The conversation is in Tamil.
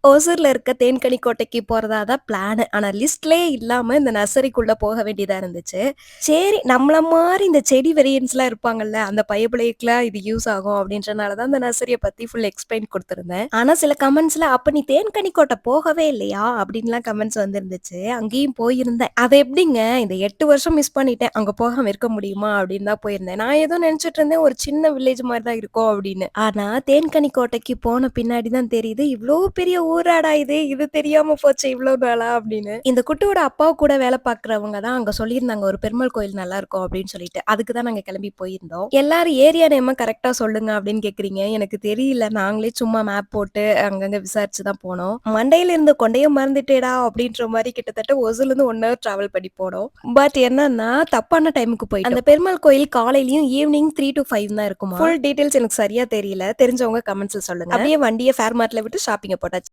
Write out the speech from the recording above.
ஓசூர்ல இருக்க தேன்கனி கோட்டைக்கு போறதா தான் பிளானு. ஆனா லிஸ்ட்லயே இல்லாம இந்த நர்சரிக்குள்ள போக வேண்டியதா இருந்துச்சு. சரி நம்மள மாரி இந்த செடி வெறியன்ஸ்லாம் இருப்பாங்கல்ல, அந்த பயபுள்ளைக்குலாம் இது யூஸ் ஆகும் அப்டின்றனால தான் இந்த நர்சரிய பத்தி ஃபுல் எக்ஸ்பிளைன் குடுத்திருந்தேன். ஆனா சில கமெண்ட்ஸ்ல "அப்ப நீ தேன்கனி கோட்டை போகவே இல்லையா?" அப்டின்லாம் கமெண்ட்ஸ் வந்திருந்துச்சு. அங்கேயும் போயிருந்தேன். அது எப்டிங்க இந்த 8 வருஷம் மிஸ் பண்ணிட்டேன். அங்க போகாம இருக்க முடியுமா? அப்டின்னு தான் போயிருந்தேன். நான் ஏதோ நெனச்சுட்டு இருந்தேன் ஒரு சின்ன வில்லேஜ் மாரி தான் இருக்கும் அப்டின்னு. ஆனா தேன்கனி கோட்டைக்கு போன பின்னாடி தான் தெரியுது, இவ்ளோ பெரிய ஊராடா இது! இது தெரியாம போச்சே இவ்ளோ நாளா அப்படின்னு. இந்த குட்டுவோட அப்பா கூட வேலை பார்க்கிறவங்க தான் அங்க சொல்லியிருந்தாங்க, ஒரு பெருமாள் கோயில் நல்லாருக்கும் அப்படின்னு சொல்லிட்டு. அதுக்கு தான் நாங்க கிளம்பி போயிருந்தோம். எல்லாரும் ஏரியா நேம கரெக்ட்டா சொல்லுங்க அப்படின்னு கேட்கிறீங்க. எனக்கு தெரியல. நாங்களே சும்மா மேப் போட்டு அங்கங்க விசாரிச்சு தான் போனோம். மண்டையில இருந்த கொண்டைய மறந்துட்டேடா அப்படின்ற மாரி கிட்டத்தட்ட ஒசூர்லருந்து 1 ஹவர் டிராவல் பண்ணி போனோம். பட் என்னன்னா, தப்பான டைமுக்கு போயிட்டோம். அந்த பெருமாள் கோயில் காலையிலயும் ஈவினிங் 3 டூ 5 தான் இருக்குமா. ஃபுல் டீட்டெயில்ஸ் எனக்கு சரியா தெரியல. தெரிஞ்சவங்க கமெண்ட்ஸ்ல சொல்லுங்க. அப்படியே வண்டிய ஃபேர் மார்ட்ல விட்டு ஷாப்பிங்க போட்டாச்சு.